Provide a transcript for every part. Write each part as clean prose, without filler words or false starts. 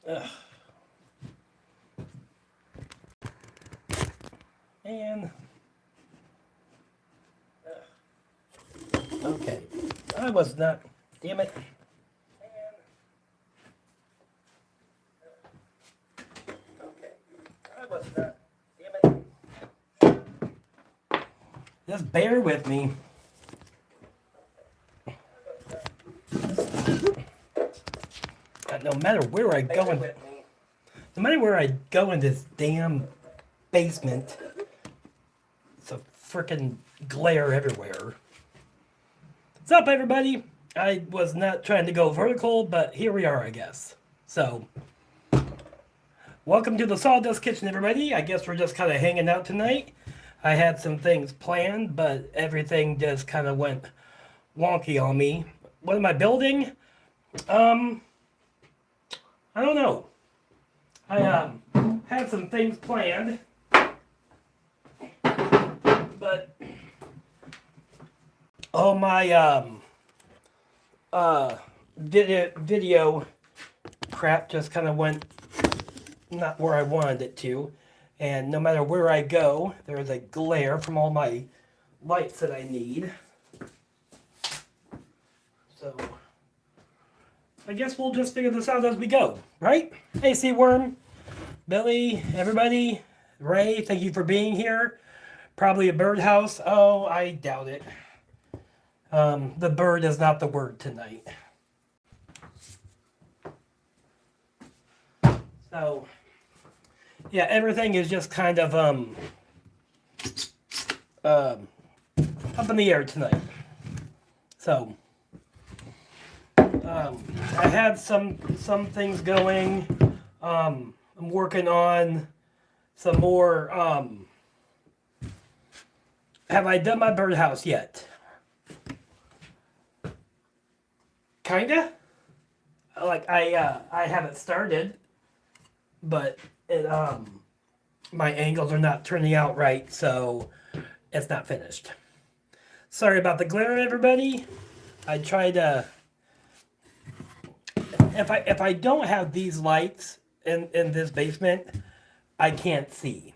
Ugh. And okay, I was not. Damn it. Okay, I was not. Damn it. Just bear with me. No matter where I go in, no matter where I go in this damn basement, it's a freaking glare everywhere. What's up, everybody? I was not trying to go vertical, but here we are, I guess. So, welcome to the Sawdust Kitchen, everybody. I guess we're just kind of hanging out tonight. I had some things planned, but everything just kind of went wonky on me. What am I building? I don't know. I had some things planned, but all my video crap just kind of went not where I wanted it to, and no matter where I go, there's a glare from all my lights that I need. So I guess we'll just figure this out as we go, right? Hey, Seaworm, Billy, everybody, Ray, thank you for being here. Probably a birdhouse. Oh, I doubt it. The bird is not the word tonight. So, yeah, everything is just kind of up in the air tonight. So, I had some things going. I'm working on some more. Have I done my birdhouse yet? Kinda. Like I haven't started, but it my angles are not turning out right, so it's not finished. Sorry about the glare, everybody. I try to. If I don't have these lights in this basement, I can't see.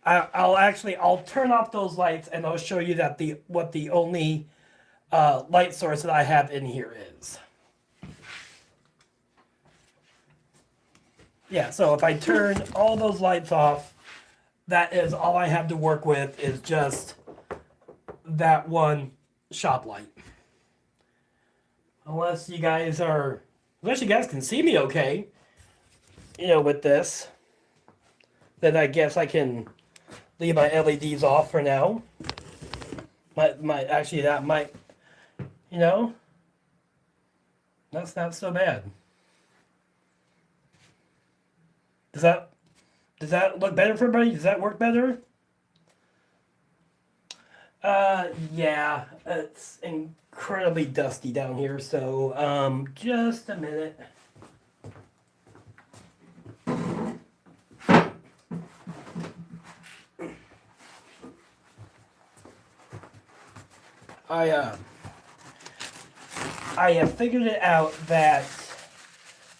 I'll turn off those lights and I'll show you that what the only light source that I have in here is. Yeah, so if I turn all those lights off, that is all I have to work with is just that one shop light. Unless you guys can see me okay, with this, then I guess I can leave my LEDs off for now. Actually, that might, that's not so bad. Does that look better for everybody? Does that work better? Yeah, it's incredibly dusty down here, so, just a minute. I have figured it out that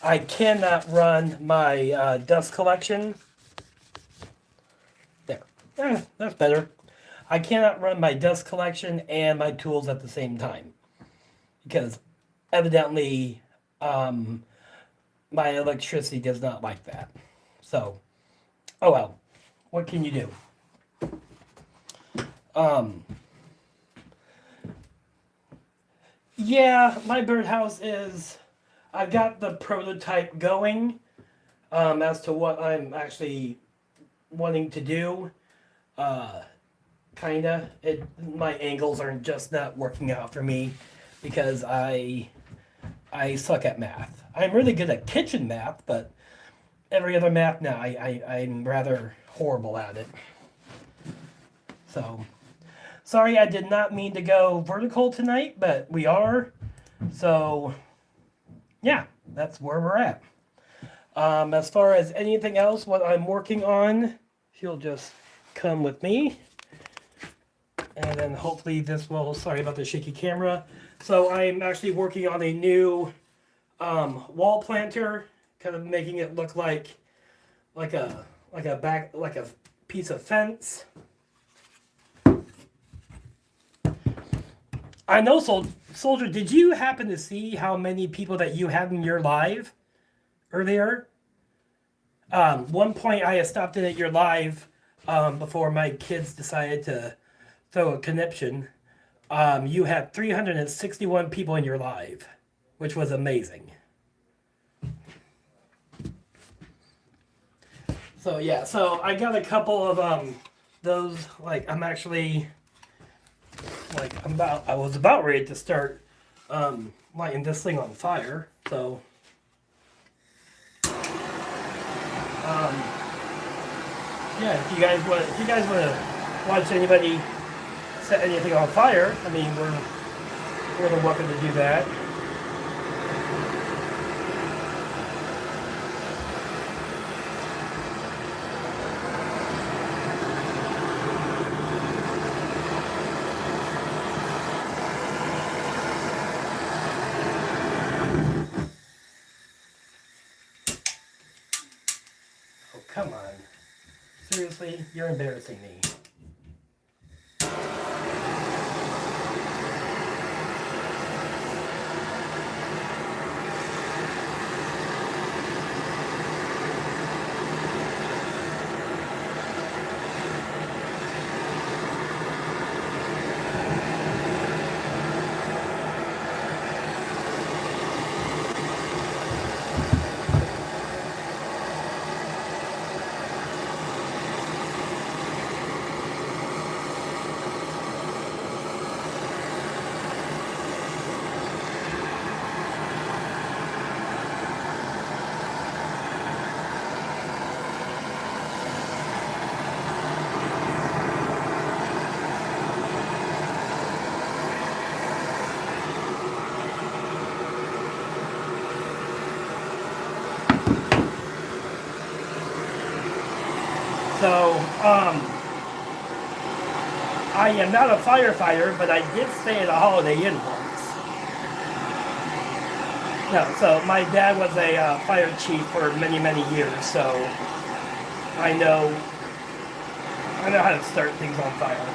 I cannot run my dust collection. There. That's better. I cannot run my dust collection and my tools at the same time. Because evidently my electricity does not like that. So, oh well. What can you do? Yeah, my birdhouse is... I've got the prototype going as to what I'm actually wanting to do. Kinda. My angles are just not working out for me because I suck at math. I'm really good at kitchen math, but every other math now I'm rather horrible at it. So, sorry, I did not mean to go vertical tonight, but we are. So, yeah, that's where we're at. As far as anything else, what I'm working on, you'll just come with me. And then hopefully this will, sorry about the shaky camera. So I'm actually working on a new wall planter kind of making it look like a like a piece of fence. I know, Soldier. Did you happen to see how many people that you had in your live earlier? One point I had stopped in at your live before my kids decided to throw a conniption. You had 361 people in your live, which was amazing. So yeah, so I got a couple of those. Like I'm actually I was about ready to start lighting this thing on fire. So um, yeah, if you guys want to watch anybody set anything on fire, I mean we're welcome to do that. Oh come on, seriously, you're embarrassing me. So I am not a firefighter, but I did stay at a Holiday Inn once. No, so my dad was a fire chief for many years, so I know I know how to start things on fire.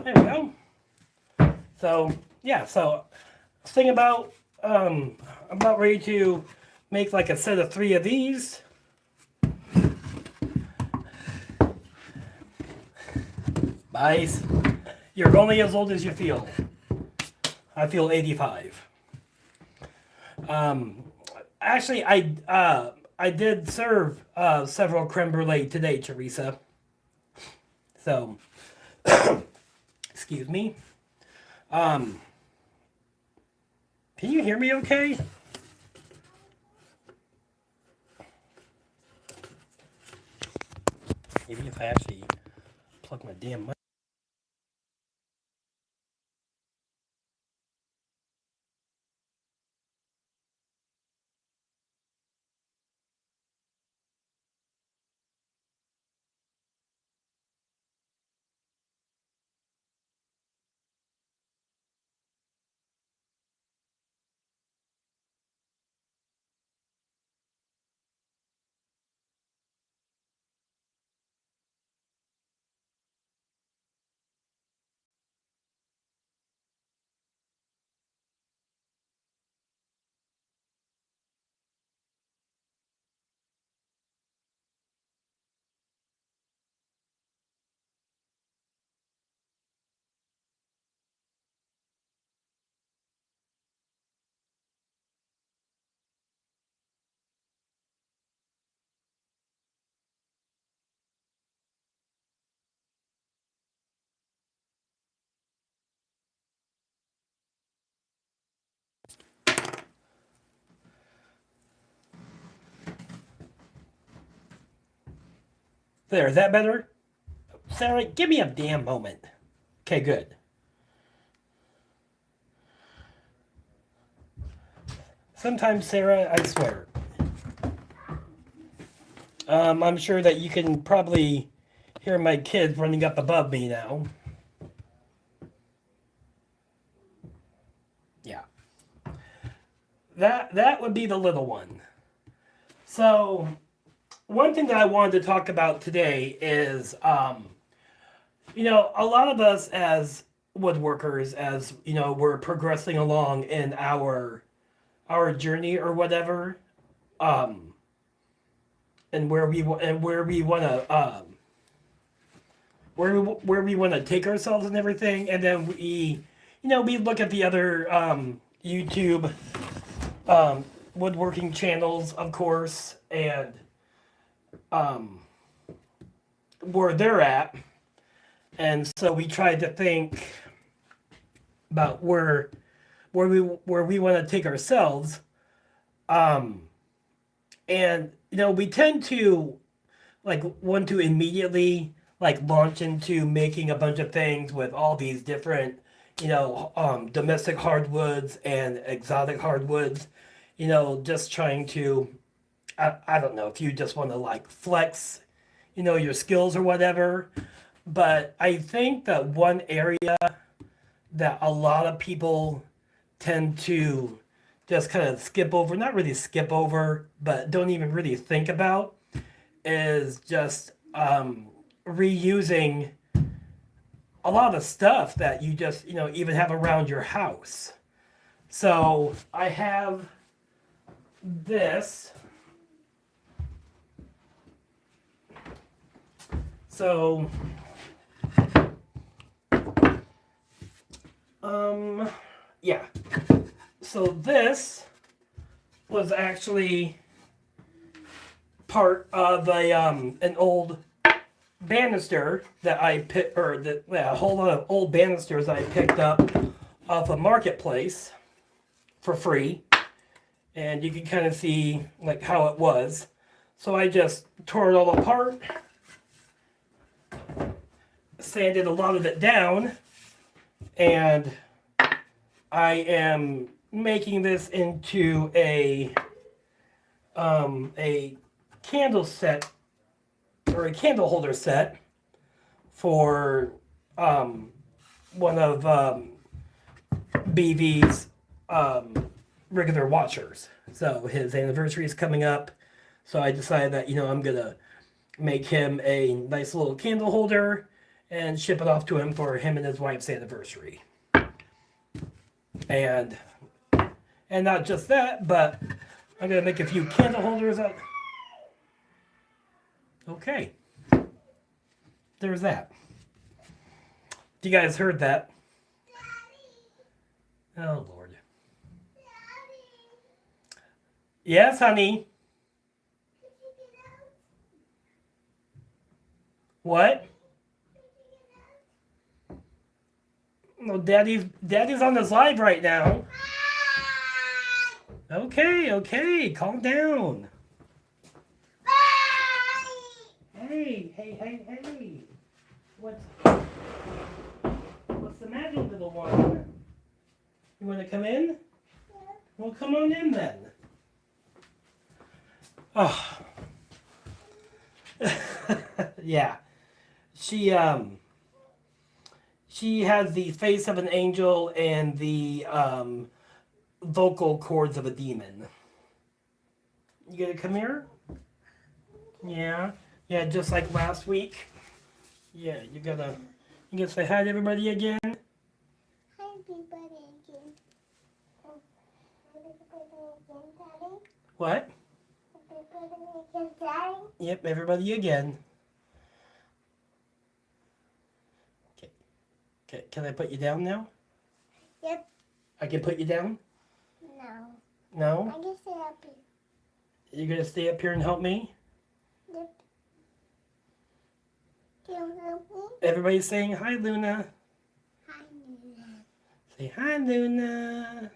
There we go. So yeah, so I was thinking I'm about ready to make like a set of 3 of these. Guys, you're only as old as you feel. I feel 85. Um, Actually, I did serve several creme brulee today, Teresa. So, excuse me. Um, can you hear me okay? Maybe if I actually plug my damn mic. There, is that better? Sarah, give me a damn moment. Okay, good. Sometimes, Sarah, I swear. I'm sure that you can probably hear my kids running up above me now. Yeah. That would be the little one. So, one thing that I wanted to talk about today is, a lot of us as woodworkers, as we're progressing along in our journey or whatever, um, and where we want to where we want to take ourselves and everything, and then we look at the other YouTube woodworking channels, of course, and um, where they're at. And so we tried to think about where we want to take ourselves. And we tend to like want to immediately like launch into making a bunch of things with all these different domestic hardwoods and exotic hardwoods. Just trying to I don't know if you just want to like flex your skills or whatever. But I think that one area that a lot of people tend to just kind of skip over, not really skip over, but don't even really think about, is just reusing a lot of stuff that you just, even have around your house. So I have this. So, yeah. So this was actually part of an old banister that I picked, or a whole lot of old banisters I picked up off a marketplace for free, and you can kind of see like how it was. So I just tore it all apart, sanded a lot of it down, and I am making this into a candle set or a candle holder set for one of BV's regular watchers. So his anniversary is coming up, so I decided that I'm gonna make him a nice little candle holder and ship it off to him for him and his wife's anniversary. And not just that, but I'm gonna make a few candle holders up. Okay, there's that. You guys heard that? Oh Lord. Yes, honey. What? No, Daddy's on this live right now. Okay, calm down. Hey. What's the matter, little one? You want to come in? Well, come on in then. Oh. Yeah. She has the face of an angel and the vocal cords of a demon. You gonna come here? Yeah, just like last week. Yeah, you gonna say hi to everybody again? Hi everybody again. Daddy? What? Everybody again, Daddy? Yep, everybody again. Okay, can I put you down now? Yep. I can put you down? No. No? I can stay up here. You're gonna stay up here and help me? Yep. Can you help me? Everybody's saying hi, Luna. Hi, Nina. Say hi, Luna.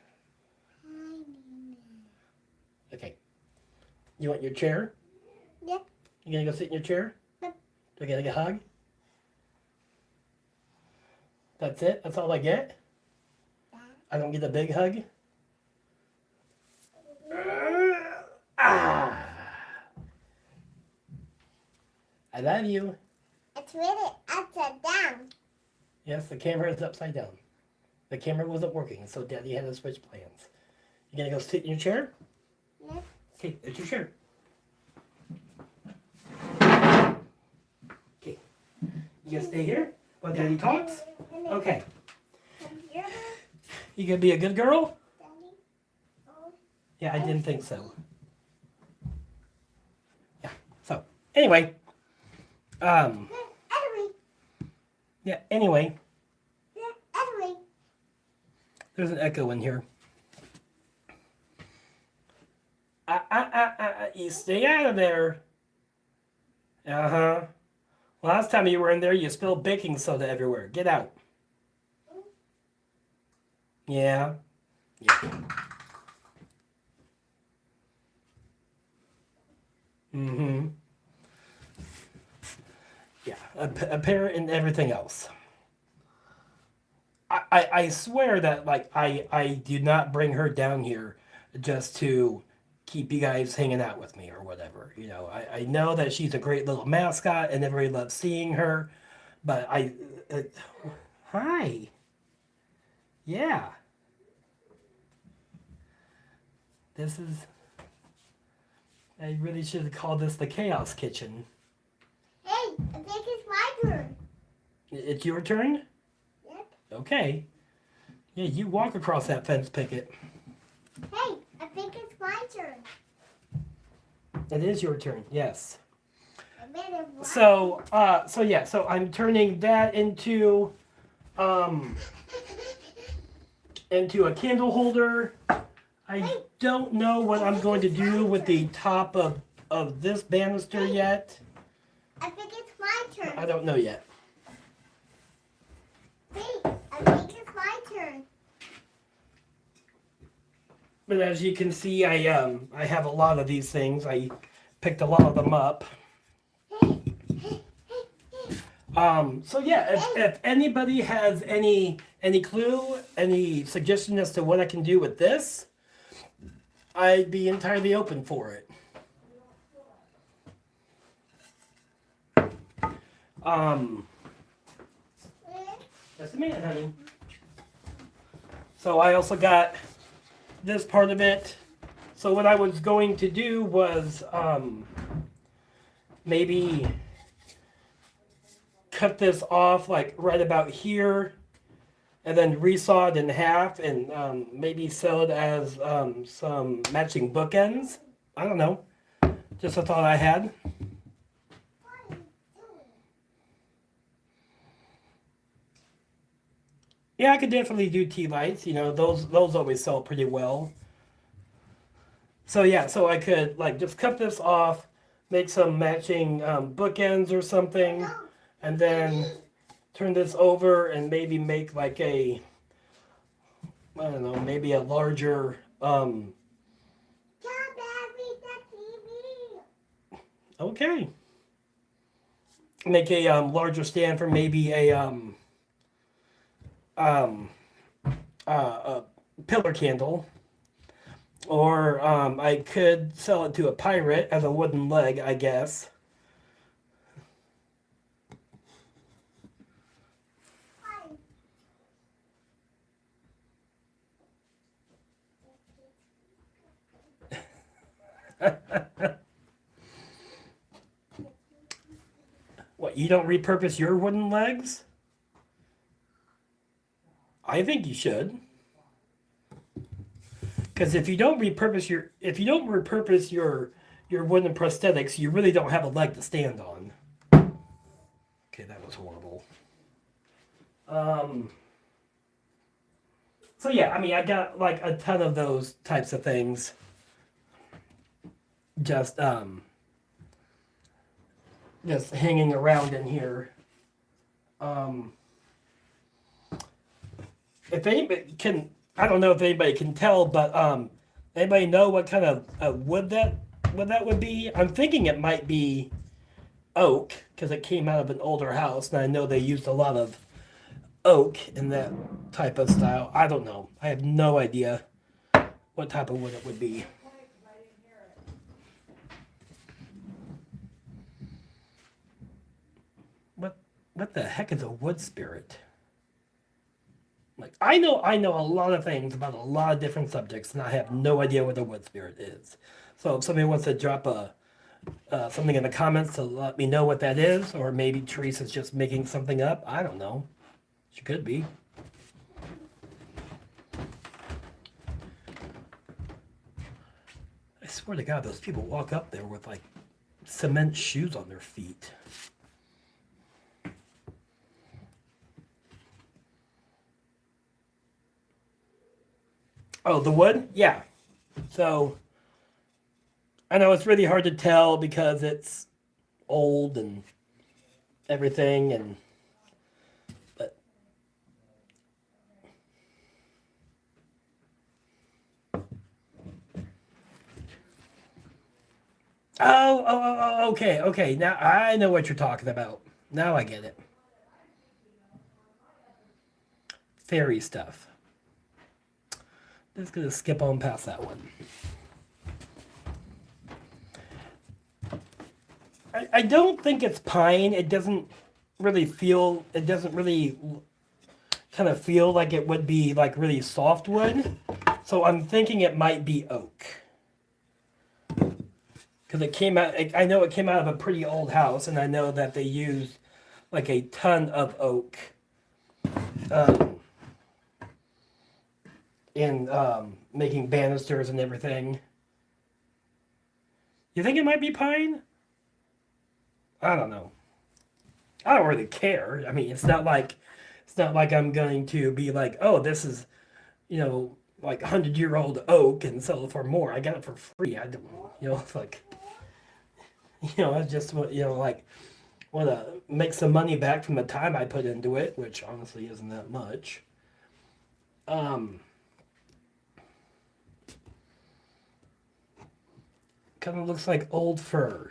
Hi, Nina. Okay. You want your chair? Yep. You gonna go sit in your chair? Yep. Do I get a hug? That's it? That's all I get? I don't get a big hug? Ah! I love you. It's really upside down. Yes, the camera is upside down. The camera wasn't working, so Daddy had to switch plans. You gonna go sit in your chair? Yep. Okay, it's your chair. Okay. You gonna stay here while Daddy talks? Okay. Computer, You gonna be a good girl? Daddy. Oh, Yeah, I didn't think so. Yeah. So anyway, Edwin. yeah. Anyway, Edwin. there's an echo in here. You stay out of there. Uh-huh. Last time you were in there, you spilled baking soda everywhere. Get out. Yeah. Yeah. Mm-hmm. Yeah. A parent and everything else. I swear that like I do not bring her down here just to keep you guys hanging out with me or whatever. You know, I know that she's a great little mascot and everybody loves seeing her, but hi. Yeah. This is, I really should have called this the Chaos Kitchen. Hey, I think it's my turn. It's your turn? Yep. Okay. Yeah, you walk across that fence picket. Hey, I think it's my turn. It is your turn, yes. I better walk. So I'm turning that into a candle holder. I don't know what I'm going to do with the top of this banister yet. I think it's my turn. I don't know yet. Hey, I think it's my turn. But as you can see, I have a lot of these things. I picked a lot of them up. Hey, hey, hey. So yeah, if anybody has any clue, any suggestion as to what I can do with this, I'd be entirely open for it. Just a minute, honey. So I also got this part of it. So what I was going to do was maybe cut this off like right about here and then resaw it in half and maybe sell it as some matching bookends. I don't know. Just a thought I had. Yeah, I could definitely do tea lights. You know, those always sell pretty well. So yeah, so I could like just cut this off, make some matching bookends or something, and then turn this over and maybe make like a, I don't know, maybe a larger okay. Make a larger stand for maybe a pillar candle, or I could sell it to a pirate as a wooden leg, I guess. What, you don't repurpose your wooden legs? I think you should. Because if you don't repurpose your wooden prosthetics, you really don't have a leg to stand on. Okay, that was horrible. So yeah, I mean, I got like a ton of those types of things. Just hanging around in here. If anybody can, I don't know if anybody can tell, but anybody know what kind of wood that would be? I'm thinking it might be oak because it came out of an older house, and I know they used a lot of oak in that type of style. I don't know. I have no idea what type of wood it would be. What the heck is a wood spirit? Like I know a lot of things about a lot of different subjects, and I have no idea what a wood spirit is. So if somebody wants to drop something in the comments to let me know what that is, or maybe Teresa's just making something up. I don't know. She could be. I swear to God, those people walk up there with like cement shoes on their feet. Oh, the wood? Yeah. So I know it's really hard to tell because it's old and everything, and but okay. Now I know what you're talking about. Now I get it. Fairy stuff. Just gonna skip on past that one. I don't think it's pine. It doesn't really feel. It doesn't really kind of feel like it would be like really soft wood. So I'm thinking it might be oak. Because it came out, I know it came out of a pretty old house, and I know that they used like a ton of oak um, in making banisters and everything. You think it might be pine? I don't know. I don't really care. I mean, it's not like I'm going to be like, oh, this is, like 100-year-old oak and sell it for more. I got it for free. I don't, it's like, I just like want to make some money back from the time I put into it, which honestly isn't that much. Kind of looks like old fur.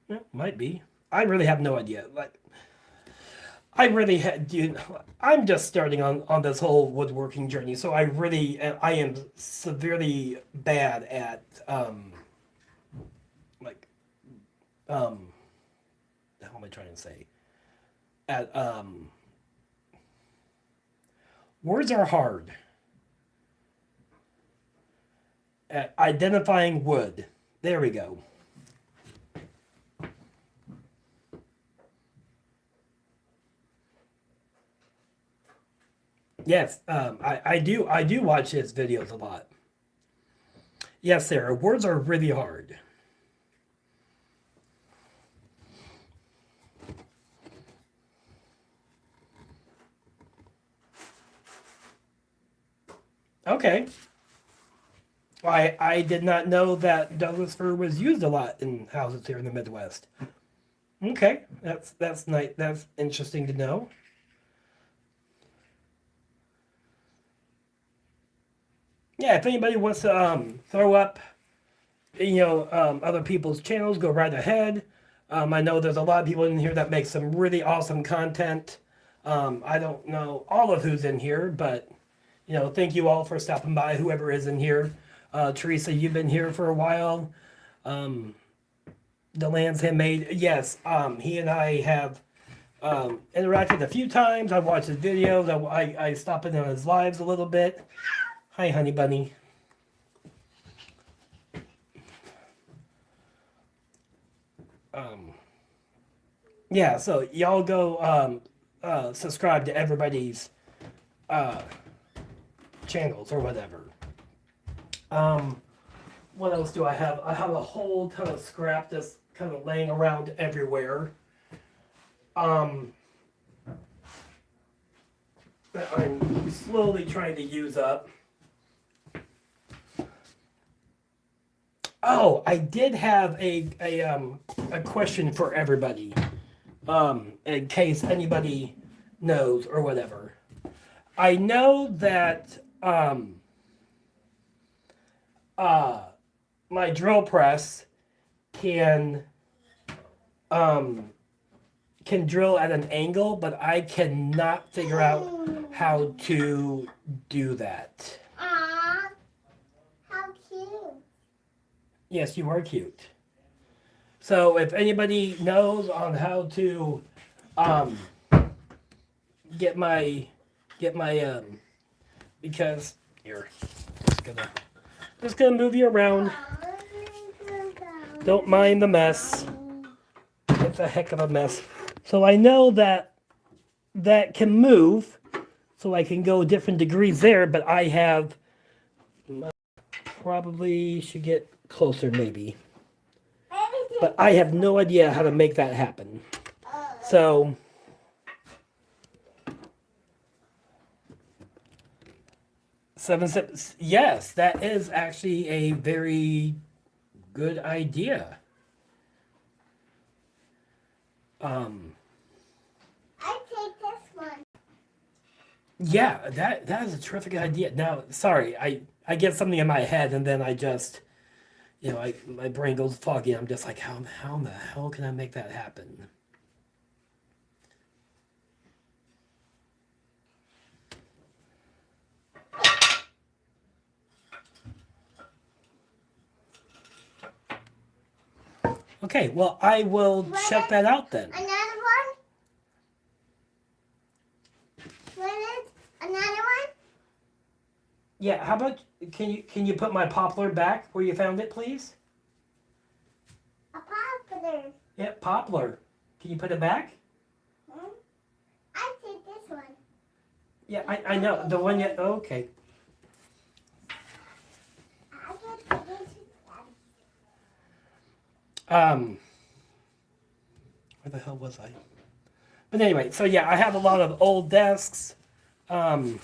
Yeah, might be. I really have no idea. Like, I really had, dude. I'm just starting on this whole woodworking journey, so I am severely bad at like how am I trying to say? At words are hard. At identifying wood. There we go. Yes, I do watch his videos a lot. Yes, Sarah, words are really hard. Okay. I did not know that Douglas fir was used a lot in houses here in the Midwest. Okay, that's nice. That's interesting to know. Yeah, if anybody wants to throw up, other people's channels, go right ahead. I know there's a lot of people in here that make some really awesome content. I don't know all of who's in here, but thank you all for stopping by. Whoever is in here, Teresa, you've been here for a while. The Land's Handmade, yes. He and I have interacted a few times. I watched his videos. I stop in on his lives a little bit. Hi, honey bunny. Yeah, so y'all go subscribe to everybody's channels or whatever. What else do I have? I have a whole ton of scrap that's kind of laying around everywhere. That I'm slowly trying to use up. Oh, I did have a question for everybody, in case anybody knows or whatever. I know that my drill press can drill at an angle, but I cannot figure out how to do that. Aw, how cute. Yes, you are cute. So if anybody knows on how to get my because you're just gonna move you around. Don't mind the mess. It's a heck of a mess. So I know that can move, so I can go different degrees there, but I have probably should get closer maybe. But I have no idea how to make that happen. So seven steps. Yes, that is actually a very good idea. I take this one. Yeah, that is a terrific idea. Now, sorry, I get something in my head and then I just, my brain goes foggy. I'm just like, how in the hell can I make that happen? Okay, well, I will check that out then. Another one? Another one? Yeah, how about can you put my poplar back where you found it, please? A poplar. Yeah, poplar. Can you put it back? I take this one. Yeah, I know the one. Yeah, okay. I get this Where the hell was I? But anyway, so yeah, I have a lot of old desks. Well,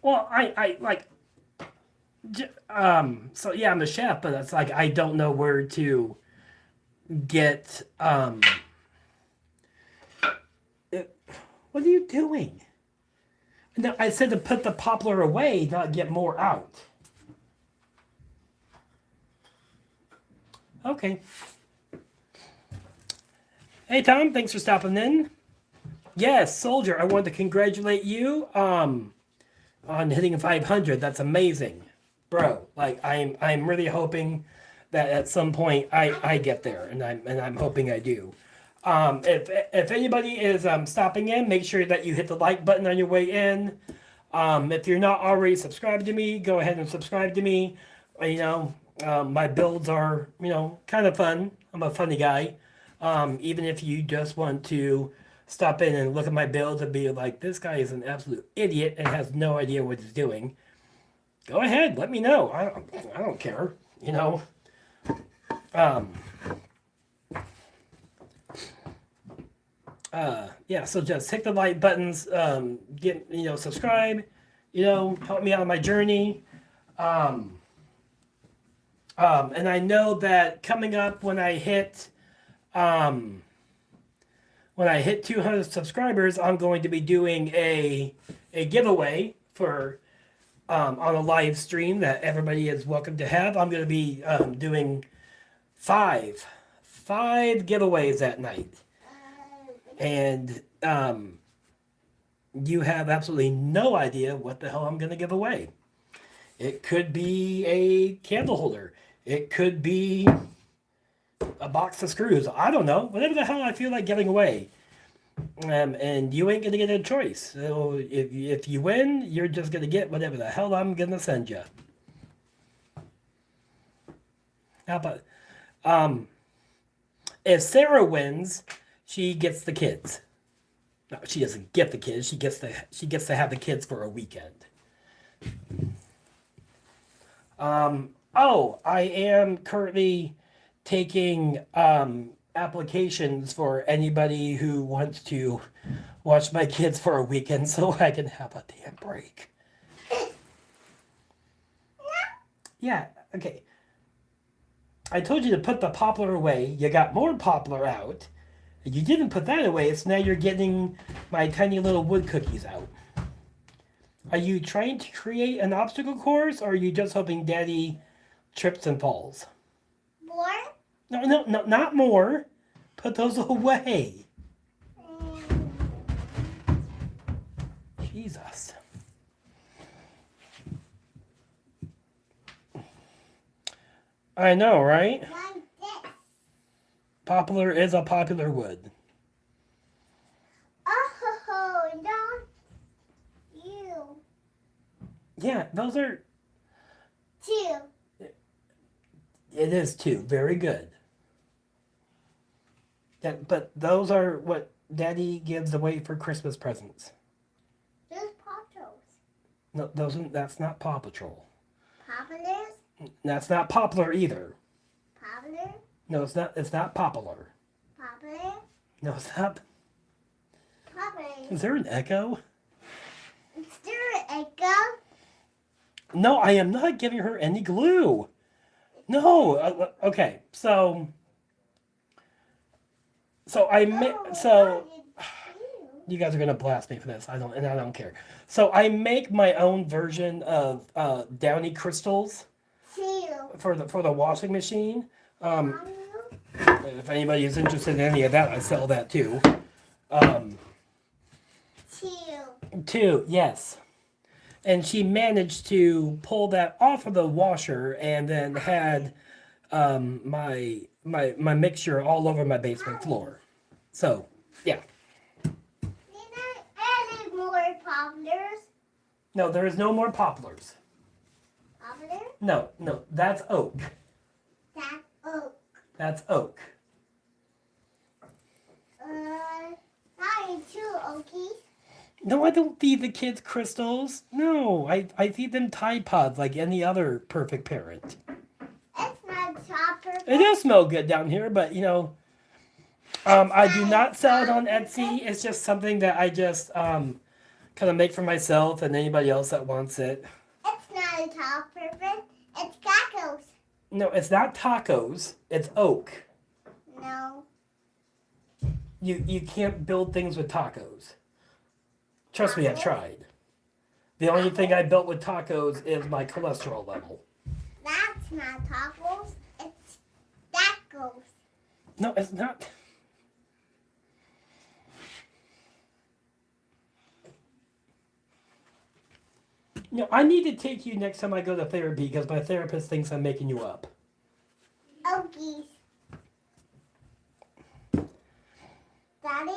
I like. So yeah, I'm a chef, but it's like I don't know where to get. What are you doing? No, I said to put the poplar away, not get more out. Okay. Hey Tom, thanks for stopping in. Yes, Soldier, I want to congratulate you on hitting 500. That's amazing, bro. Like I'm really hoping that at some point I get there, and I'm hoping I do. If anybody is stopping in, make sure that you hit the like button on your way in. If you're not already subscribed to me, go ahead and subscribe to me. My builds are, kind of fun. I'm a funny guy. Even if you just want to stop in and look at my builds and be like, this guy is an absolute idiot and has no idea what he's doing, go ahead, let me know. I don't care, Yeah, so just hit the like buttons, subscribe, help me out on my journey. And I know that coming up when I hit 200 subscribers, I'm going to be doing a giveaway for on a live stream that everybody is welcome to have. I'm going to be doing five giveaways that night. And you have absolutely no idea what the hell I'm going to give away. It could be a candle holder. It could be a box of screws. I don't know. Whatever the hell I feel like giving away. And you ain't going to get a choice. So if you win, you're just going to get whatever the hell I'm going to send you. How about if Sarah wins, she gets the kids. No, she doesn't get the kids. She gets to have the kids for a weekend. I am currently taking applications for anybody who wants to watch my kids for a weekend so I can have a damn break. Yeah, okay. I told you to put the poplar away. You got more poplar out. You didn't put that away, so now you're getting my tiny little wood cookies out. Are you trying to create an obstacle course, or are you just hoping Daddy trips and falls? No, not more. Put those away. Jesus. I know, right? Like this. Poplar is a popular wood. Oh, no. You. Yeah, those are. 2. It is too. Very good. Yeah, but those are what Daddy gives away for Christmas presents. There's Pop-Tarts. No, that's not Paw Patrol. Poplars. That's not Poplar either. Poplar. No, it's not. It's not Popular. Poplar. No, it's not. Poplar. Is there an echo? Is there an echo? No, I am not giving her any glue. No. Okay, so you guys are gonna blast me for this. I don't care. So I make my own version of Downy crystals 2. for the washing machine. If anybody is interested in any of that, I sell that too. 2, yes. And she managed to pull that off of the washer and then had my mixture all over my basement floor. So, yeah. Added more poplars. No, there is no more poplars. Poplar. No, that's oak. That oak. That's oak. Not 2 oakies. No, I don't feed the kids crystals. No, I feed them Tide Pods like any other perfect parent. It's not chopper. It does smell good down here, but I do not sell it on Etsy. It's just something that I just kind of make for myself and anybody else that wants it. It's not a chopper. It's tacos. No, it's not tacos. It's oak. No. You can't build things with tacos. Trust me, I tried. The only thing I built with tacos is my cholesterol level. That's not tacos. It's tacos. No, it's not. No, I need to take you next time I go to therapy because my therapist thinks I'm making you up. Okies. Daddy?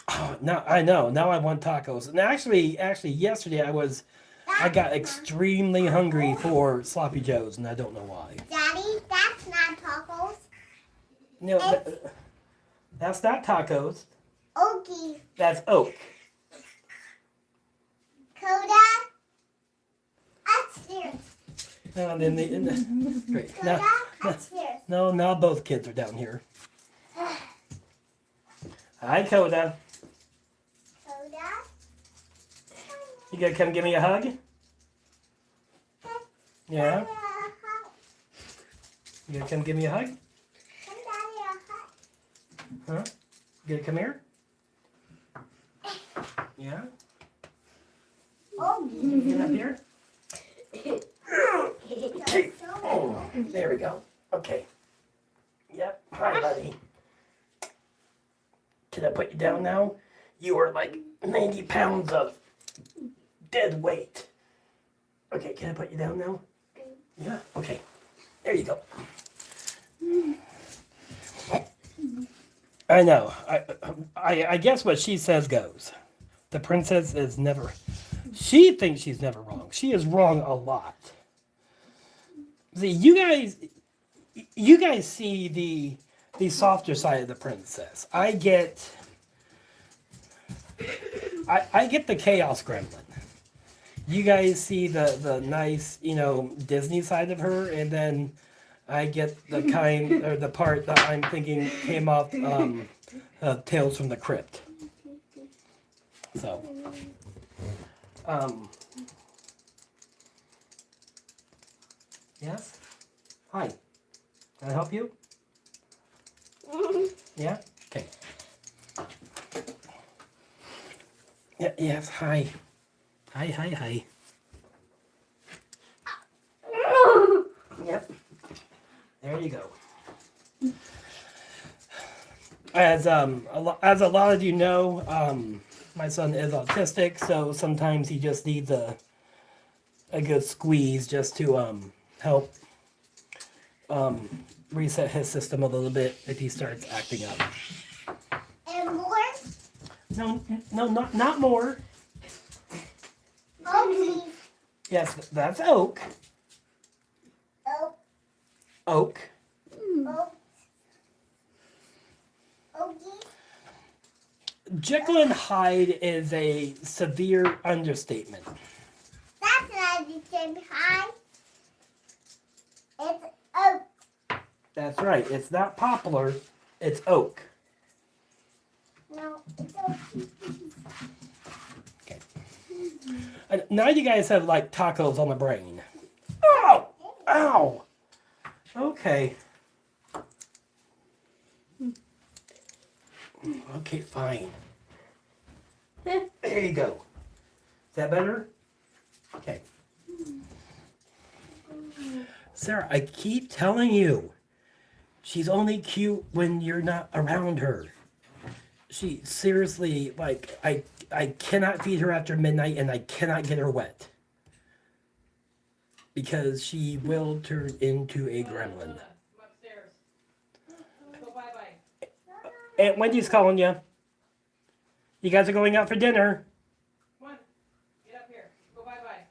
Oh, no, I know. Now I want tacos. And actually, yesterday I got extremely hungry for sloppy joes, and I don't know why. Daddy, that's not tacos. No, that's not tacos. Okies. That's oak. Coda. Upstairs. No, great. Coda. Upstairs. No, now both kids are down here. Hi, Coda. Coda. You gonna come give me a hug? Yeah. You gonna come give me a hug? Huh? You gonna come here? Yeah. Oh, Get up here. Okay. Oh, there we go. Okay. Yep. Hi, buddy. Can I put you down now? You are like 90 pounds of dead weight. Okay, can I put you down now? Yeah, okay. There you go. I know. I guess what she says goes. The princess is never... She thinks she's never wrong. She is wrong a lot. See, you guys see the softer side of the princess. I get the chaos gremlin. You guys see the nice, Disney side of her, and then I get the part that I'm thinking came off Tales from the Crypt. So, yes? Hi. Can I help you? Yeah? Okay. Yeah, yes, hi. Hi. Yep. There you go. As as a lot of you know, my son is autistic, so sometimes he just needs a good squeeze just to help reset his system a little bit if he starts acting up. And more? No, not more. Okay. Yes, that's oak. Oh, Oak. oh. Okay. Jekyll and Hyde is a severe understatement. That's not the same high. It's oak. That's right. It's not poplar. It's oak. No, it's oak. Okay. And now you guys have like tacos on the brain. Ow! Ow! Okay. Okay, fine. There you go. Is that better? Okay. Sarah, I keep telling you, she's only cute when you're not around her. She seriously, like, I cannot feed her after midnight and I cannot get her wet. Because she will turn into a gremlin. I'm upstairs. Go bye-bye. Aunt Wendy's calling you. You guys are going out for dinner. Come on. Get up here. Go bye-bye.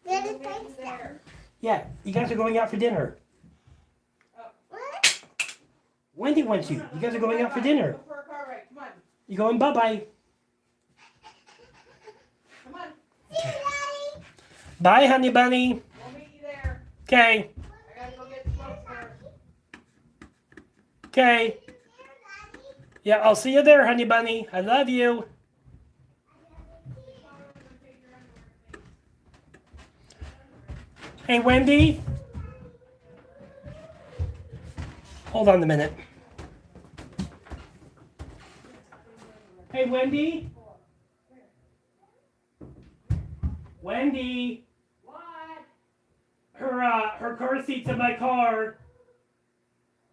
There's a Who's place there. there? Yeah, you guys are going out for dinner. What? Wendy wants you. You guys are going out for dinner. Go for a car ride. Come on. You going bye-bye. Come on. See you, Daddy. Bye, honey bunny. We'll meet you there. Okay. I gotta go get smokes first. Okay. See you, Daddy. Yeah, I'll see you there, honey bunny. I love you. Hey, Wendy. Hold on a minute. Hey, Wendy. Wendy. What? Her car seat's in my car.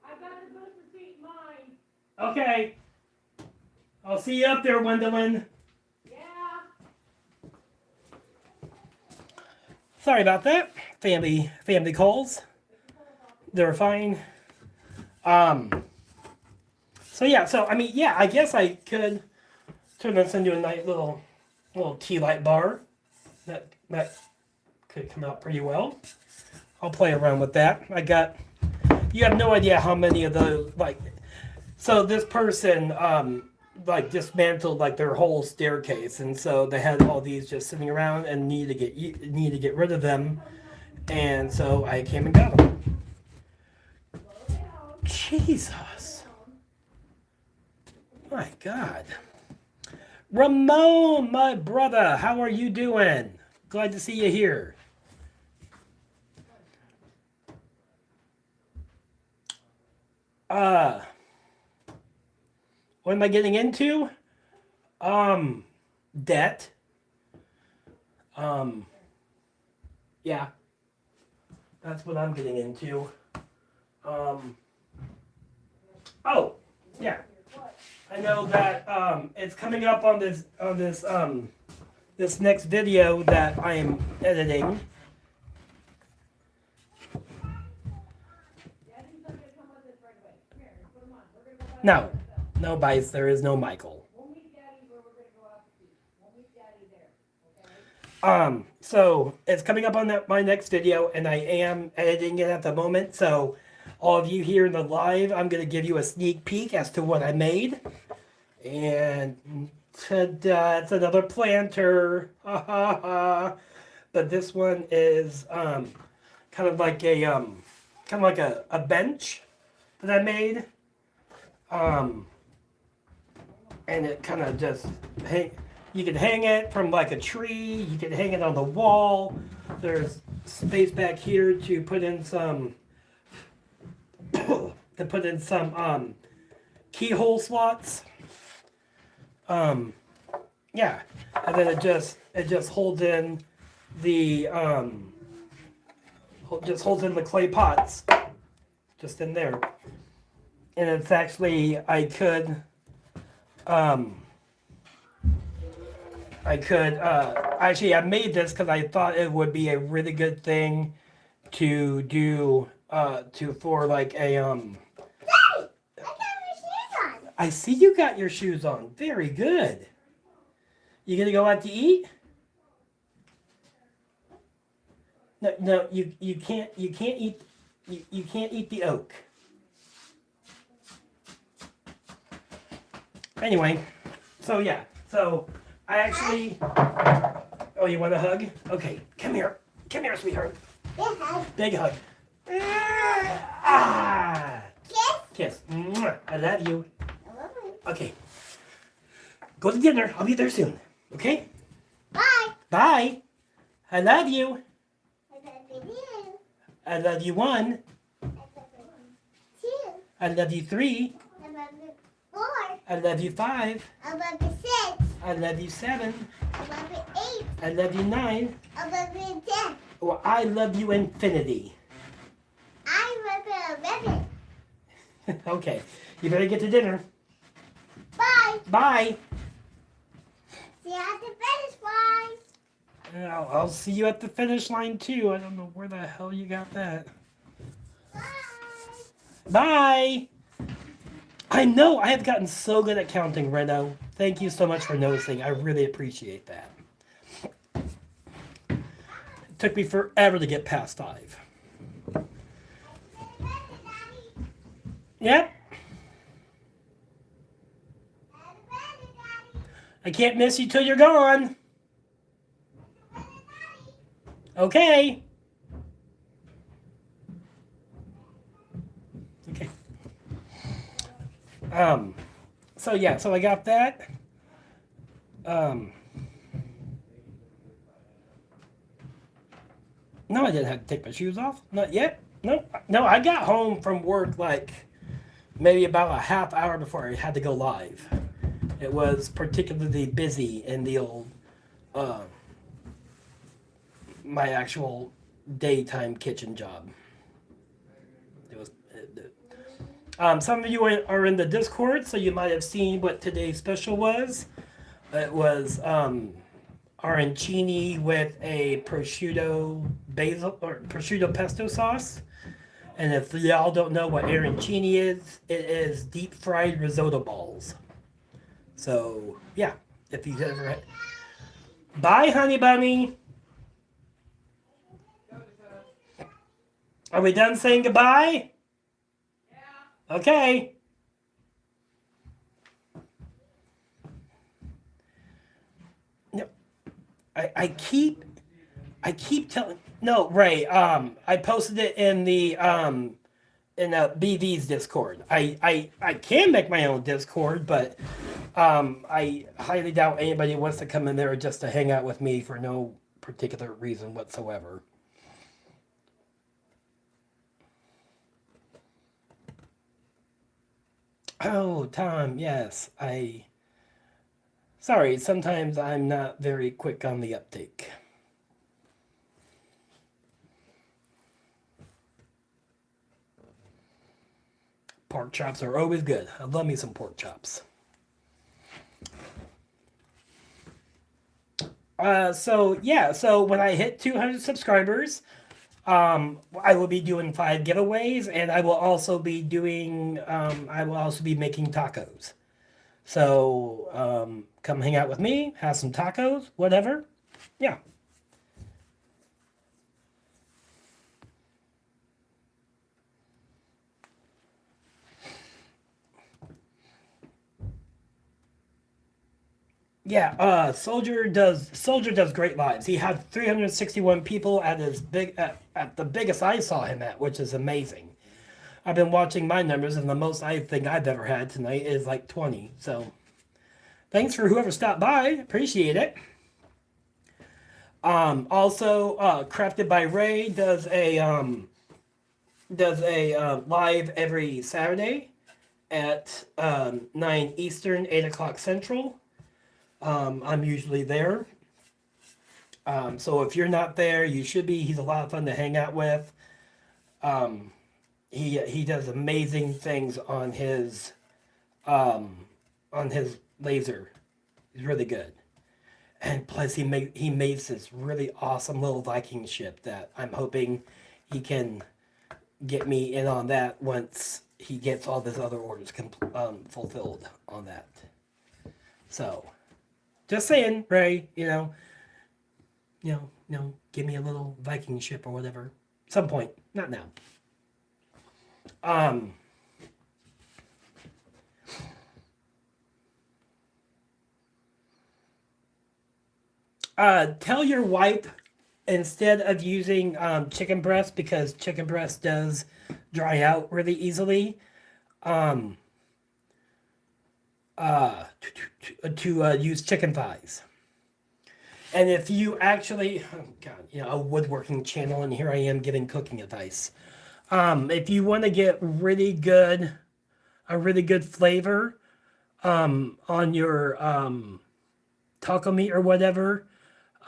I've got the booster seat in mine. Okay. I'll see you up there, Wendelin. Yeah. Sorry about that. Family calls. They're fine. So yeah, I guess I could turn this into a nice little tea light bar. That could come out pretty well. I'll play around with that. You have no idea how many of those, so this person dismantled their whole staircase, and so they had all these just sitting around and need to get rid of them, and so I came and got them. Jesus, my God, Ramon, my brother, how are you doing? Glad to see you here. What am I getting into? Debt. Yeah. That's what I'm getting into. Oh, yeah. I know that it's coming up on this next video that I am editing. No, no bites. There is no Michael. So it's coming up on my next video, and I am editing it at the moment. So all of you here in the live, I'm gonna give you a sneak peek as to what I made. And it's another planter. But this one is kind of like a bench that I made. And it kind of just you can hang it from like a tree, you can hang it on the wall. There's space back here to put in some keyhole slots. Yeah, and then it just holds in the holds in the clay pots just in there. And it's actually, actually, I made this because I thought it would be a really good thing to do, for like a, Daddy, I got my shoes on. I see you got your shoes on. Very good. You gonna go out to eat? No, no, you can't eat, you can't eat the oak. Anyway, so yeah, so I actually, oh, you want a hug? Okay, come here, sweetheart. Yeah. Big hug. Ah, Kiss. kiss. Mwah. I love you. I love you. Okay, go to dinner. I'll be there soon. Okay, Bye. bye. I love you. I love you. I love you 1. I love you 2. I love you 3. I love you 4. I love you 5. I love you 6. I love you 7. I love you 8. I love you 9. I love you 10. Well, I love you infinity. I love you 11. Okay, you better get to dinner. Bye. Bye. See you at the finish line. I'll see you at the finish line too. I don't know where the hell you got that. Bye. Bye. I know I have gotten so good at counting, Reno. Thank you so much for noticing. I really appreciate that. It took me forever to get past 5. Yep. I can't miss you till you're gone. Okay. Okay. So yeah, so I got that. No, I didn't have to take my shoes off. Not yet. No, no, I got home from work like maybe about a half hour before I had to go live. It was particularly busy in the old, my actual daytime kitchen job. It was. Some of you are in the Discord, so you might have seen what today's special was. It was arancini with a prosciutto basil or prosciutto pesto sauce. And if y'all don't know what arancini is, it is deep fried risotto balls. So yeah, if you've ever had. Bye, honey bunny. Are we done saying goodbye? Yeah. Okay. No, I keep telling. No, Ray. I posted it in the BV's Discord. I can make my own Discord, but I highly doubt anybody wants to come in there just to hang out with me for no particular reason whatsoever. Oh, Tom, yes. Sorry, sometimes I'm not very quick on the uptake. Pork chops are always good. I love me some pork chops. So when I hit 200 subscribers, I will be doing 5 giveaways, and I will also be making tacos. So come hang out with me, have some tacos, whatever. Yeah. Yeah, Soldier does great lives. He had 361 people at the biggest I saw him at, which is amazing. I've been watching my numbers, and the most I think I've ever had tonight is like 20. So, thanks for whoever stopped by. Appreciate it. Also, Crafted by Ray does a live every Saturday at 9 Eastern, 8 o'clock Central. I'm usually there. So if you're not there, you should be. He's a lot of fun to hang out with. he does amazing things um on his laser. He's really good. And plus he makes this really awesome little Viking ship that I'm hoping he can get me in on that once he gets all his other orders fulfilled on that. So, just saying, Ray, give me a little Viking ship or whatever. Some point, not now. Tell your wife instead of using chicken breast, because chicken breast does dry out really easily. Um, to use chicken thighs. And if you actually, oh God, a woodworking channel, and here I am giving cooking advice. If you want to get a really good flavor on your taco meat or whatever,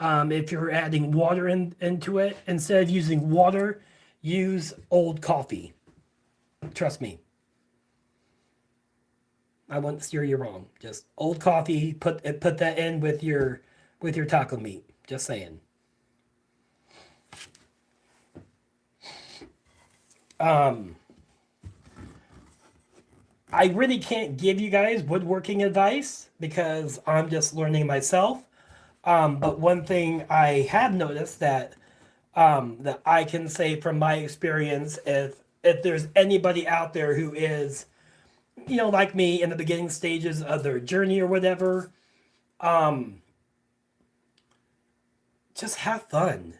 if you're adding water into it, instead of using water, use old coffee. Trust me. I won't steer you wrong. Just old coffee. Put that in with your taco meat. Just saying. I really can't give you guys woodworking advice because I'm just learning myself. But one thing I have noticed that I can say from my experience, if there's anybody out there who is, like me in the beginning stages of their journey or whatever, just have fun.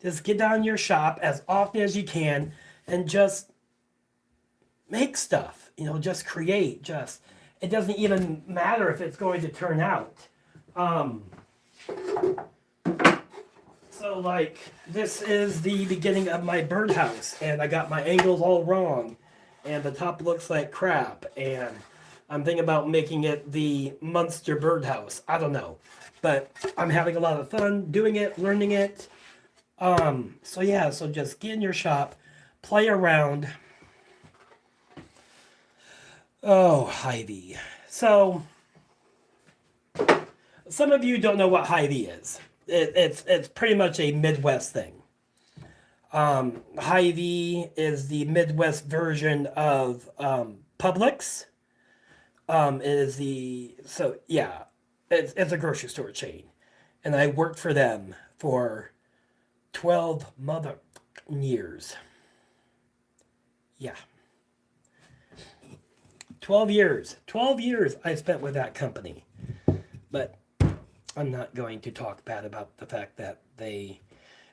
Just get down in your shop as often as you can and just make stuff. Just create. It doesn't even matter if it's going to turn out. So like this is the beginning of my birdhouse, and I got my angles all wrong, and the top looks like crap, and I'm thinking about making it the Munster birdhouse. I don't know, but I'm having a lot of fun doing it, learning it. So just get in your shop, play around. Oh, Hy-Vee. So some of you don't know what Hy-Vee is. It's pretty much a Midwest thing. Hy-Vee is the Midwest version of Publix. It's a grocery store chain, and I worked for them for 12 mother years. Yeah. 12 years. 12 years I spent with that company. But I'm not going to talk bad about the fact that they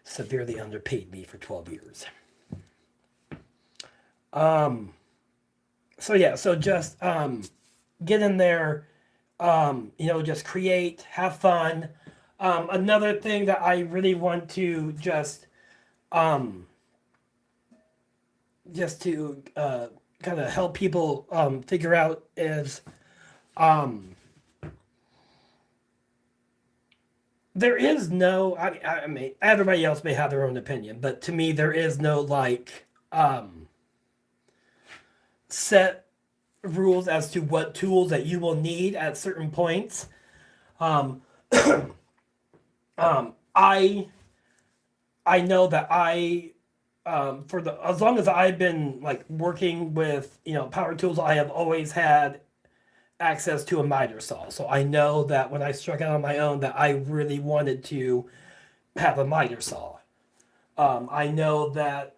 severely underpaid me for 12 years. So just get in there, just create, have fun. Another thing that I really want to just to kind of help people figure out is there is no, I mean, everybody else may have their own opinion, but to me, there is no set rules as to what tools that you will need at certain points. I know that as long as I've been working with power tools, I have always had access to a miter saw. So I know that when I struck out on my own that I really wanted to have a miter saw. I know that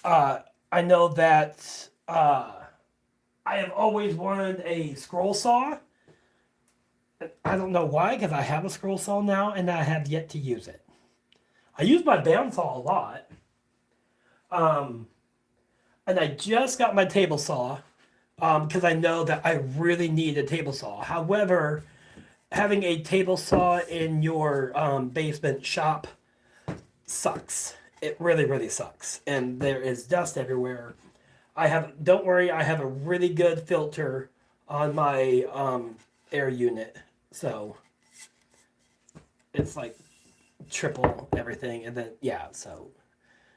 I have always wanted a scroll saw. I don't know why, because I have a scroll saw now and I have yet to use it. I use my bandsaw a lot. And I just got my table saw because I know that I really need a table saw. However, having a table saw in your basement shop sucks. It really, really sucks. And there is dust everywhere. Don't worry, I have a really good filter on my air unit. So it's like triple everything. And then, yeah, so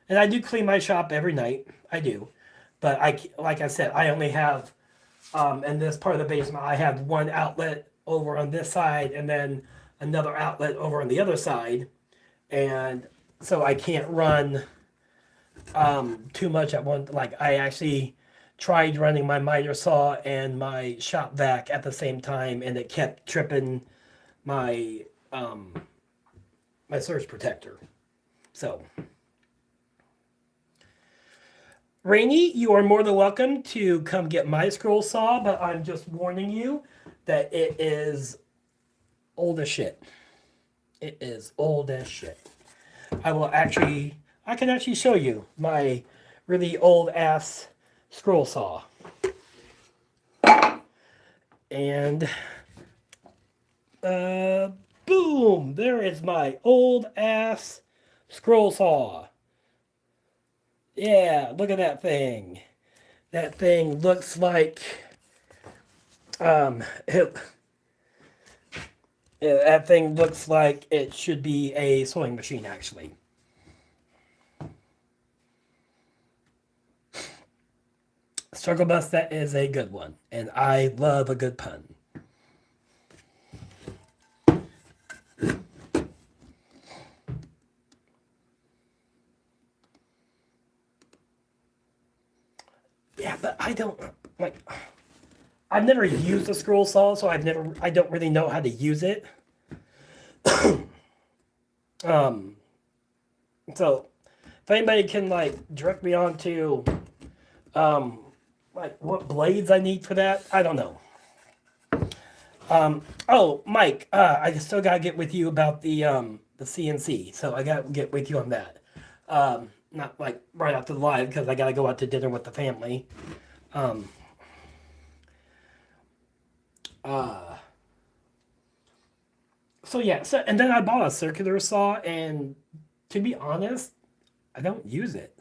And I do clean my shop every night. I do. But like I said, I only have, in this part of the basement, I have one outlet over on this side and then another outlet over on the other side. And so I can't run too much at one. Like I actually tried running my miter saw and my shop vac at the same time, and it kept tripping my my surge protector. So, Rainy, you are more than welcome to come get my scroll saw, but I'm just warning you that it is old as shit. It is old as shit. I can actually show you my really old ass scroll saw. And boom, there is my old ass scroll saw. Yeah, look at that thing. That thing looks like that thing looks like it should be a sewing machine actually. Struggle bus, that is a good one, and I love a good pun. Yeah, but I don't like. I've never used a scroll saw, so I don't really know how to use it. So if anybody can like direct me on to like what blades I need for that, I don't know. Oh, Mike, I still gotta get with you about the CNC, so I gotta get with you on that. Not like right after the live because I gotta go out to dinner with the family. So yeah, so and then I bought a circular saw, and to be honest, I don't use it.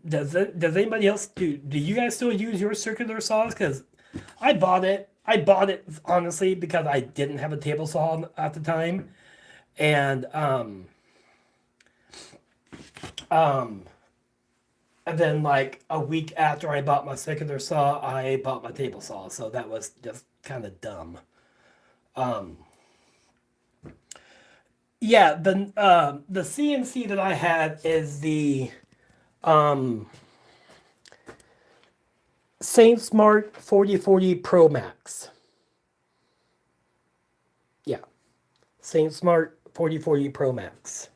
Does anybody else do you guys still use your circular saws? Because I bought it. I bought it honestly because I didn't have a table saw at the time, and and then like a week after I bought my circular saw, I bought my table saw. So that was just kind of dumb. Yeah, the CNC that I had is the Saint Smart 4040 Pro Max. Yeah, Saint Smart 4040 Pro Max.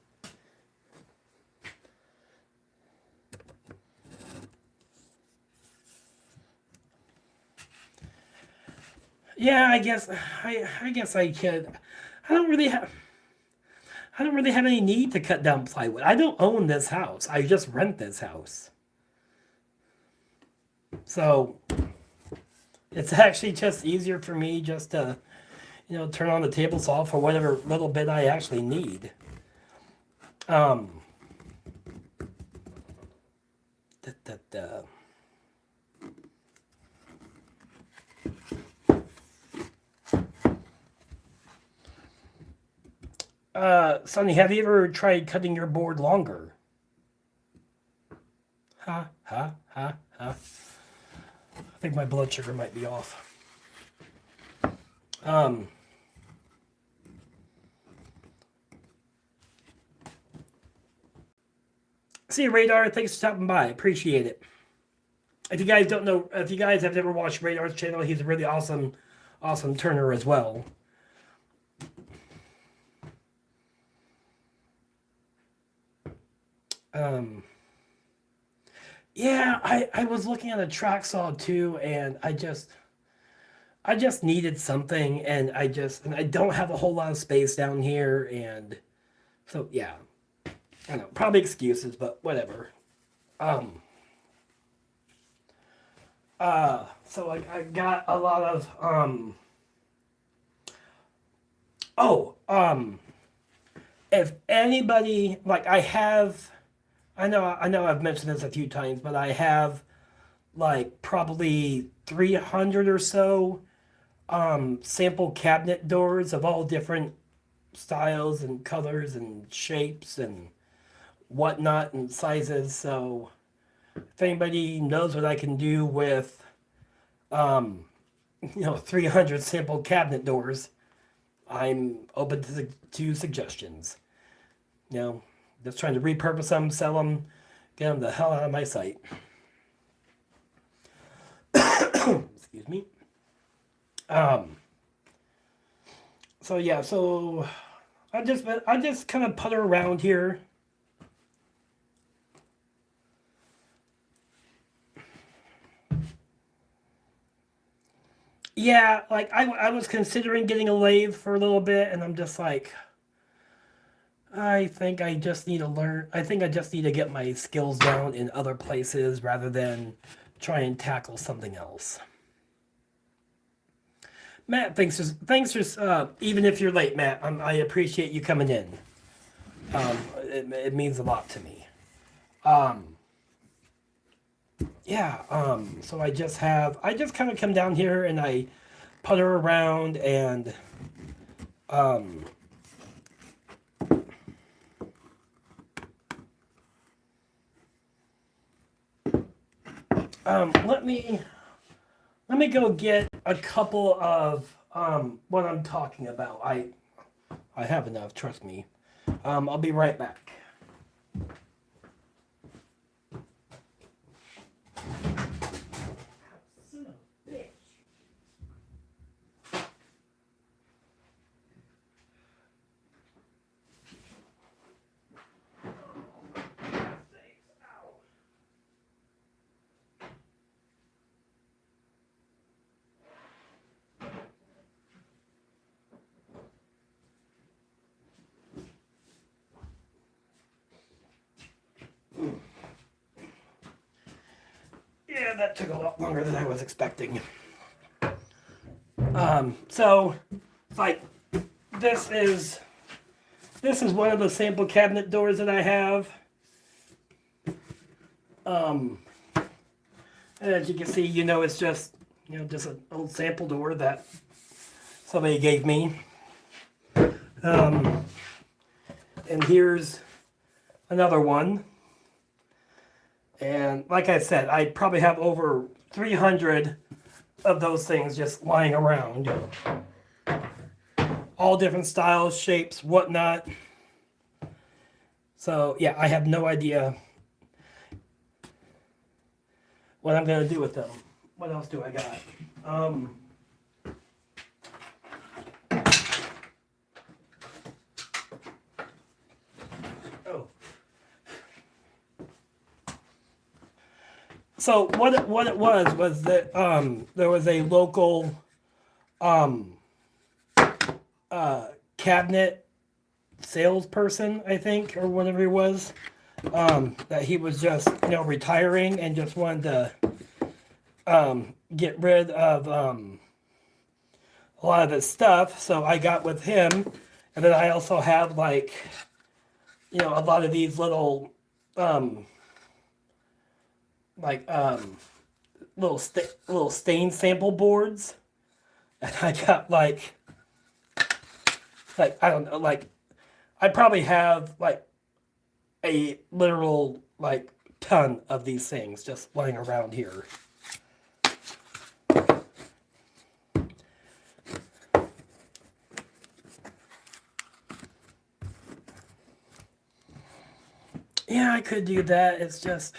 Yeah, I guess I could. I don't really have I don't really have any need to cut down plywood. I don't own this house. I just rent this house. So it's actually just easier for me just to, turn on the table saw for whatever little bit I actually need. Da, da, da. Sonny, have you ever tried cutting your board longer? Ha, ha, ha, ha. I think my blood sugar might be off. See you, Radar. Thanks for stopping by. Appreciate it. If you guys don't know, if you guys have never watched Radar's channel, he's a really awesome turner as well. Yeah, I was looking at a track saw too, and I just needed something, and I don't have a whole lot of space down here, and so yeah, I know, probably excuses, but whatever. So I got a lot of if anybody like I know I've mentioned this a few times, but I have like probably 300 or so sample cabinet doors of all different styles and colors and shapes and whatnot and sizes. So if anybody knows what I can do with, 300 sample cabinet doors, I'm open to suggestions. Just trying to repurpose them, sell them, get them the hell out of my site. Excuse me. So yeah, so I just kind of putter around here. Yeah, like I was considering getting a lathe for a little bit, and I'm just like, I think I just need to learn. I think I just need to get my skills down in other places rather than try and tackle something else. Matt, thanks for even if you're late, Matt. I appreciate you coming in. It means a lot to me. So I just kind of come down here and I putter around and let me go get a couple of what I'm talking about. I have enough, trust me. I'll be right back. Yeah, that took a lot longer than I was expecting. So like this is one of the sample cabinet doors that I have. And as you can see, it's just just an old sample door that somebody gave me. And here's another one. And like I said, I probably have over 300 of those things just lying around. All different styles, shapes, whatnot. So yeah, I have no idea what I'm going to do with them. What else do I got? So what it was that there was a local cabinet salesperson, I think, or whatever he was, that he was just retiring and just wanted to get rid of a lot of his stuff. So I got with him, and then I also have a lot of these little little stain sample boards, and I got like I don't know, I probably have a literal ton of these things just lying around here. Yeah, I could do that. It's just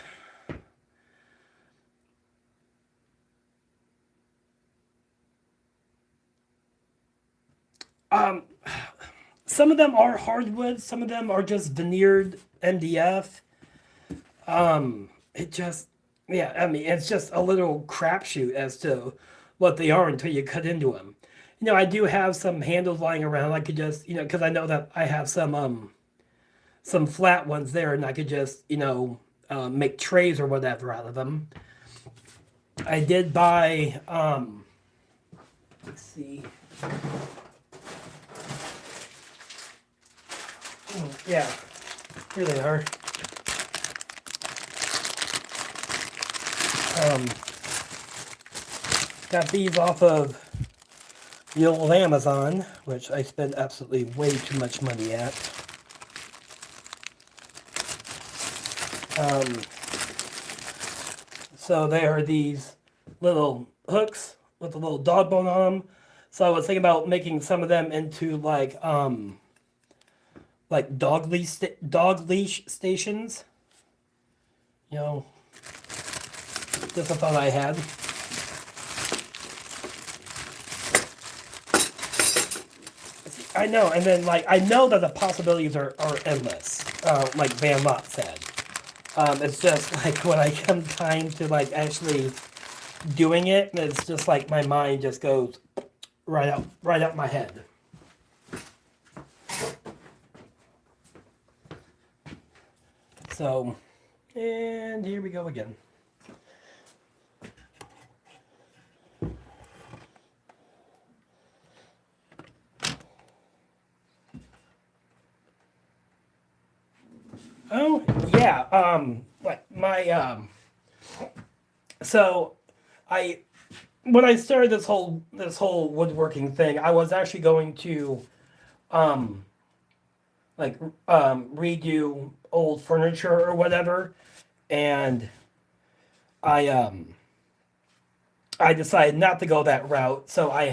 some of them are hardwood, some of them are just veneered MDF. It's just a little crapshoot as to what they are until you cut into them. I do have some handles lying around. I could just, because I know that I have some flat ones there, and I could just, make trays or whatever out of them. I did buy, let's see. Yeah, here they are. Got these off of the old Amazon, which I spent absolutely way too much money at. So they are these little hooks with a little dog bone on them. So I was thinking about making some of them into like dog leash stations. You know, just a thought I had. I know, and then like I know that the possibilities are endless. Like Van Lott said. It's just like when I come time to like actually doing it, it's just like my mind just goes right out my head. So, and here we go again. Oh yeah, like my so I when I started this whole woodworking thing, I was actually going to redo old furniture or whatever, and I I decided not to go that route. So I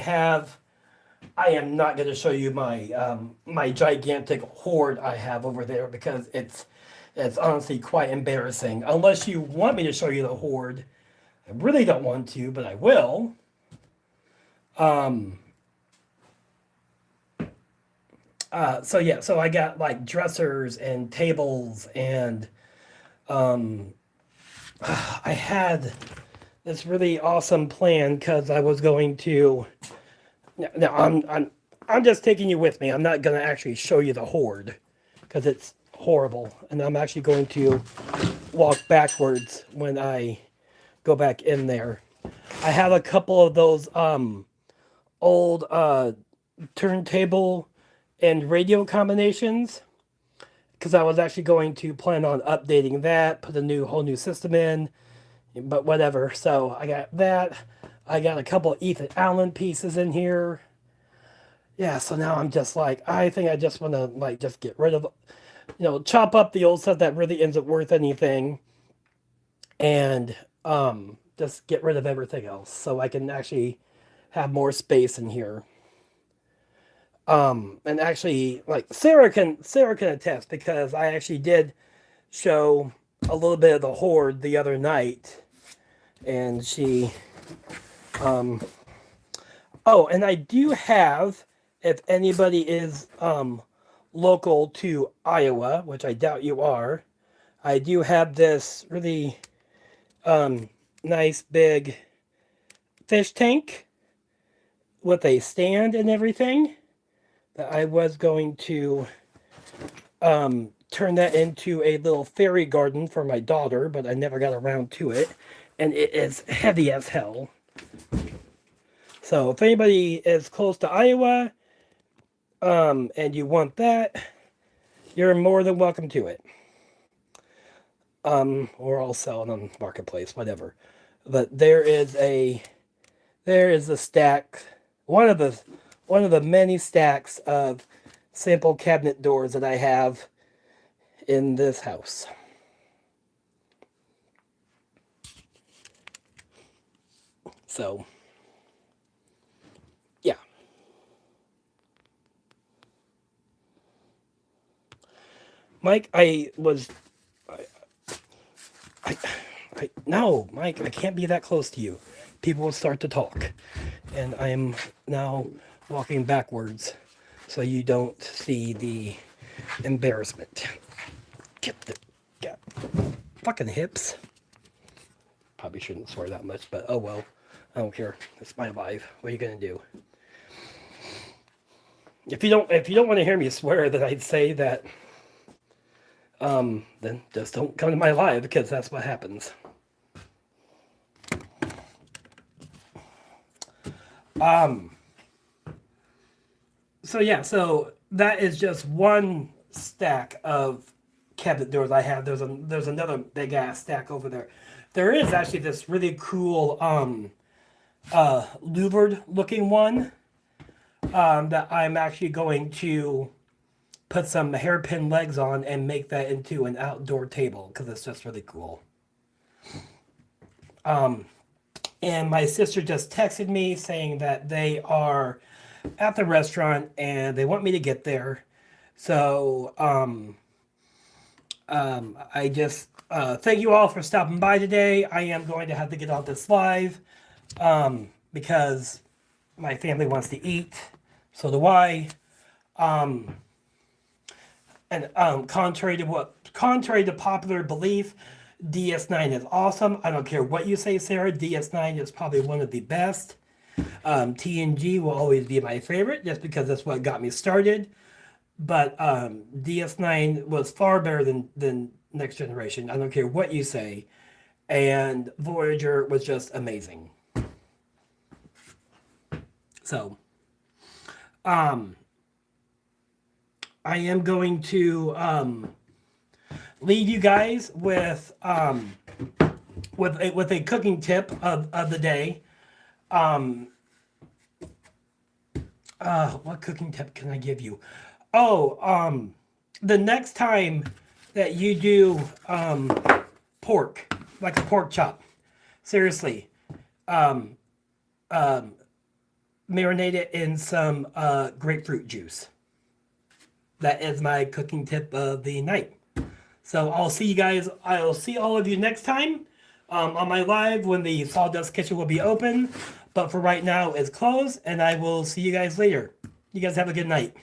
am not going to show you my my gigantic hoard I have over there because it's honestly quite embarrassing. Unless you want me to show you the hoard, I really don't want to, but I will. So yeah, so I got like dressers and tables and I had this really awesome plan because I was going to. No, I'm just taking you with me. I'm not gonna actually show you the hoard because it's horrible, and I'm actually going to walk backwards when I go back in there. I have a couple of those old turntable and radio combinations because I was actually going to plan on updating that, put a whole new system in, but whatever. So I got that. I got a couple of Ethan Allen pieces in here. Yeah, so now I'm just like, I think I just want to like just get rid of, chop up the old stuff that really isn't worth anything, and just get rid of everything else so I can actually have more space in here. And actually, like Sarah can attest because I actually did show a little bit of the hoard the other night, and she. Oh, and I do have, if anybody is local to Iowa, which I doubt you are, I do have this really nice big fish tank with a stand and everything that I was going to turn that into a little fairy garden for my daughter, but I never got around to it, and it is heavy as hell. So if anybody is close to Iowa, and you want that, you're more than welcome to it. Or I'll sell it on Marketplace, whatever. But there is a stack, one of the many stacks of sample cabinet doors that I have in this house. So, yeah. Mike, no, Mike, I can't be that close to you. People will start to talk. And I am now walking backwards so you don't see the embarrassment. Get fucking hips. Probably shouldn't swear that much, but oh well. I don't care. It's my life. What are you gonna do? If you don't want to hear me swear, then I'd say that then just don't come to my live because that's what happens. So yeah, so that is just one stack of cabinet doors I have. There's another big ass stack over there. There is actually this really cool louvered looking one that I'm actually going to put some hairpin legs on and make that into an outdoor table because it's just really cool. And my sister just texted me saying that they are at the restaurant and they want me to get there. So I just thank you all for stopping by today. I am going to have to get off this live because my family wants to eat. So do I. And contrary to popular belief, DS9 is awesome. I don't care what you say, Sarah. DS9 is probably one of the best. TNG will always be my favorite just because that's what got me started. But DS9 was far better than Next Generation. I don't care what you say. And Voyager was just amazing. So, I am going to leave you guys with a cooking tip of the day. What cooking tip can I give you? Oh, the next time that you do pork, like a pork chop, seriously, marinate it in some grapefruit juice. That is my cooking tip of the night. So I'll see all of you next time on my live when the Sawdust Kitchen will be open. But for right now, it's closed, and I will see you guys later. You guys have a good night.